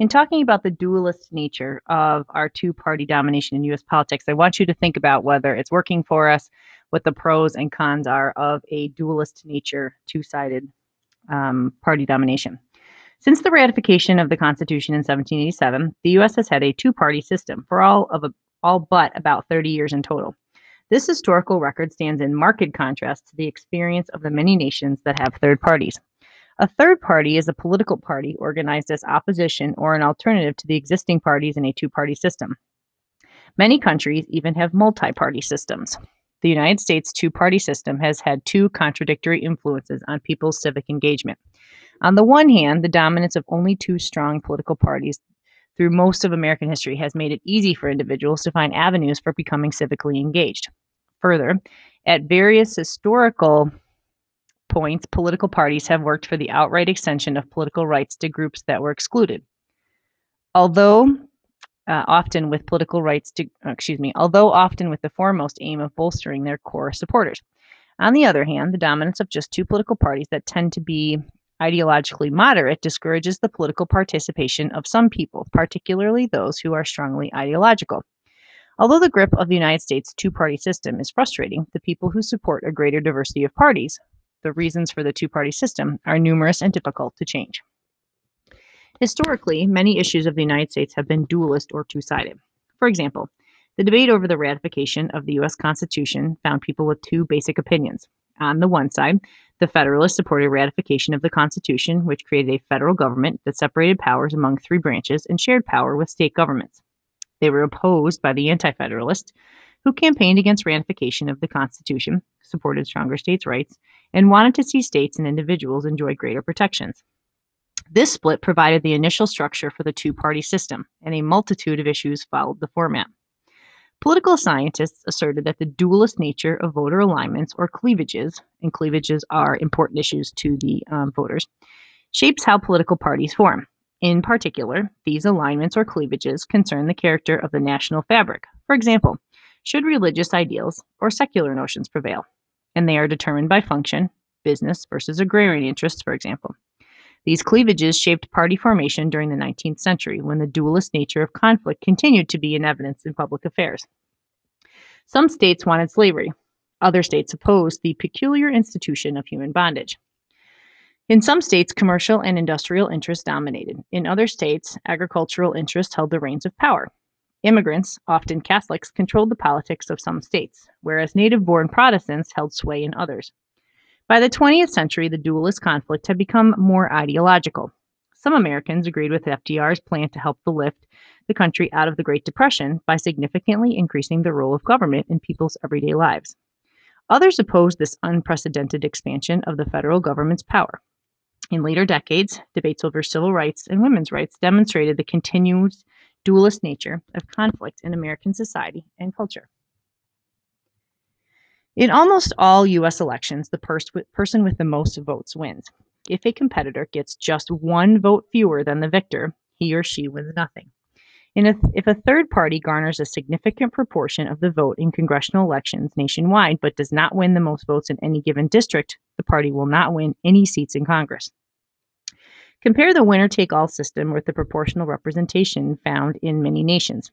In talking about the dualist nature of our two-party domination in U.S. politics, I want you to think about whether it's working for us, what the pros and cons are of a dualist nature, two-sided party domination. Since the ratification of the Constitution in 1787, the U.S. has had a two-party system for all but about 30 years in total. This historical record stands in marked contrast to the experience of the many nations that have third parties. A third party is a political party organized as opposition or an alternative to the existing parties in a two-party system. Many countries even have multi-party systems. The United States two-party system has had two contradictory influences on people's civic engagement. On the one hand, the dominance of only two strong political parties through most of American history has made it easy for individuals to find avenues for becoming civically engaged. Further, at various historical points, political parties have worked for the outright extension of political rights to groups that were excluded. Although often with the foremost aim of bolstering their core supporters. On the other hand, the dominance of just two political parties that tend to be ideologically moderate discourages the political participation of some people, particularly those who are strongly ideological. Although the grip of the United States two-party system is frustrating, the people who support a greater diversity of parties, the reasons for the two-party system, are numerous and difficult to change. Historically, many issues of the United States have been dualist or two-sided. For example, the debate over the ratification of the U.S. Constitution found people with two basic opinions. On the one side, the Federalists supported ratification of the Constitution, which created a federal government that separated powers among three branches and shared power with state governments. They were opposed by the Anti-Federalists, who campaigned against ratification of the Constitution, supported stronger states' rights, and wanted to see states and individuals enjoy greater protections. This split provided the initial structure for the two-party system, and a multitude of issues followed the format. Political scientists asserted that the dualist nature of voter alignments or cleavages, and cleavages are important issues to the voters, shapes how political parties form. In particular, these alignments or cleavages concern the character of the national fabric. For example, should religious ideals or secular notions prevail? And they are determined by function, business versus agrarian interests, for example. These cleavages shaped party formation during the 19th century, when the dualist nature of conflict continued to be in evidence in public affairs. Some states wanted slavery. Other states opposed the peculiar institution of human bondage. In some states, commercial and industrial interests dominated. In other states, agricultural interests held the reins of power. Immigrants, often Catholics, controlled the politics of some states, whereas native-born Protestants held sway in others. By the 20th century, the dualist conflict had become more ideological. Some Americans agreed with FDR's plan to help lift the country out of the Great Depression by significantly increasing the role of government in people's everyday lives. Others opposed this unprecedented expansion of the federal government's power. In later decades, debates over civil rights and women's rights demonstrated the continued dualist nature of conflict in American society and culture. In almost all U.S. elections, the person with the most votes wins. If a competitor gets just one vote fewer than the victor, he or she wins nothing. And if a third party garners a significant proportion of the vote in congressional elections nationwide but does not win the most votes in any given district, the party will not win any seats in Congress. Compare the winner-take-all system with the proportional representation found in many nations.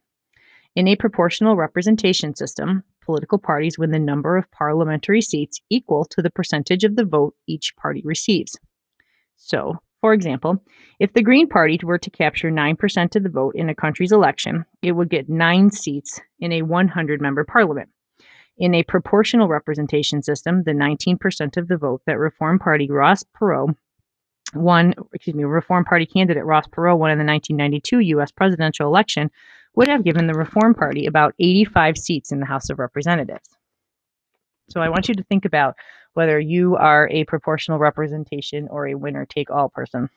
In a proportional representation system, political parties win the number of parliamentary seats equal to the percentage of the vote each party receives. So, for example, if the Green Party were to capture 9% of the vote in a country's election, it would get 9 seats in a 100-member parliament. In a proportional representation system, the 19% of the vote that Reform Party candidate Ross Perot won in the 1992 U.S. presidential election would have given the Reform Party about 85 seats in the House of Representatives. So I want you to think about whether you are a proportional representation or a winner-take-all person.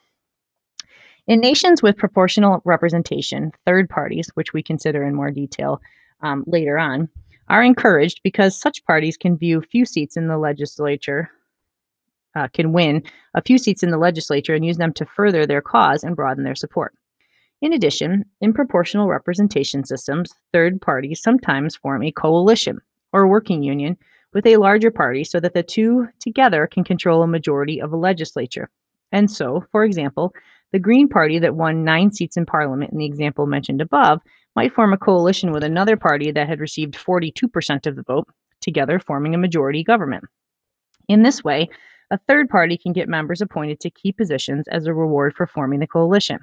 In nations with proportional representation, third parties, which we consider in more detail later on, are encouraged because such parties can win a few seats in the legislature and use them to further their cause and broaden their support. In addition, in proportional representation systems, third parties sometimes form a coalition or working union with a larger party so that the two together can control a majority of a legislature. And so, for example, The Green Party that won 9 seats in Parliament in the example mentioned above might form a coalition with another party that had received 42% of the vote, together forming a majority government. In this way, a third party can get members appointed to key positions as a reward for forming the coalition.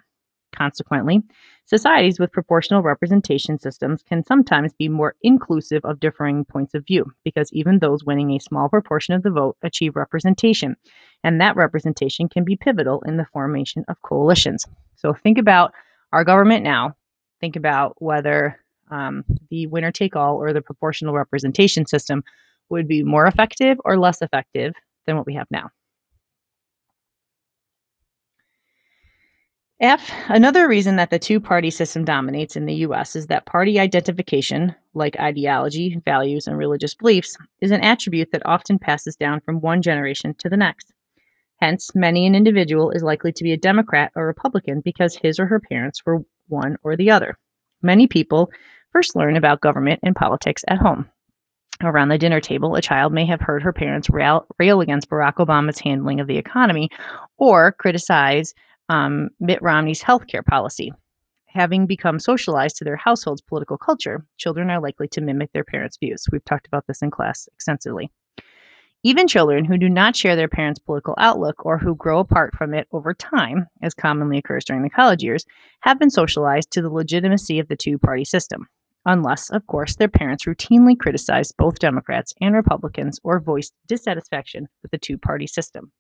Consequently, societies with proportional representation systems can sometimes be more inclusive of differing points of view because even those winning a small proportion of the vote achieve representation, and that representation can be pivotal in the formation of coalitions. So think about our government now. Think about whether the winner-take-all or the proportional representation system would be more effective or less effective than what we have now. Another reason that the two-party system dominates in the U.S. is that party identification, like ideology, values, and religious beliefs, is an attribute that often passes down from one generation to the next. Hence, many an individual is likely to be a Democrat or Republican because his or her parents were one or the other. Many people first learn about government and politics at home. Around the dinner table, a child may have heard her parents rail against Barack Obama's handling of the economy or criticize Mitt Romney's healthcare policy. Having become socialized to their household's political culture, children are likely to mimic their parents' views. We've talked about this in class extensively. Even children who do not share their parents' political outlook or who grow apart from it over time, as commonly occurs during the college years, have been socialized to the legitimacy of the two-party system. Unless, of course, their parents routinely criticized both Democrats and Republicans or voiced dissatisfaction with the two-party system.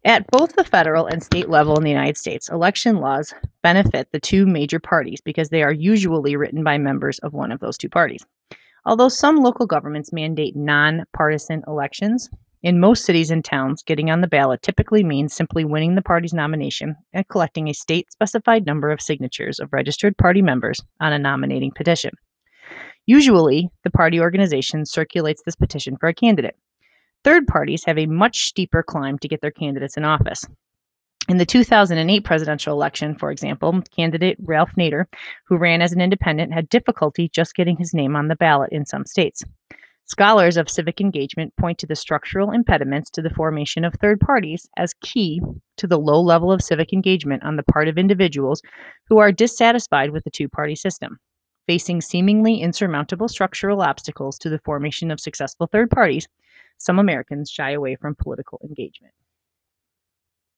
At both the federal and state level in the United States, election laws benefit the two major parties because they are usually written by members of one of those two parties. Although some local governments mandate nonpartisan elections, in most cities and towns, getting on the ballot typically means simply winning the party's nomination and collecting a state-specified number of signatures of registered party members on a nominating petition. Usually, the party organization circulates this petition for a candidate. Third parties have a much steeper climb to get their candidates in office. In the 2008 presidential election, for example, candidate Ralph Nader, who ran as an independent, had difficulty just getting his name on the ballot in some states. Scholars of civic engagement point to the structural impediments to the formation of third parties as key to the low level of civic engagement on the part of individuals who are dissatisfied with the two-party system. Facing seemingly insurmountable structural obstacles to the formation of successful third parties, some Americans shy away from political engagement.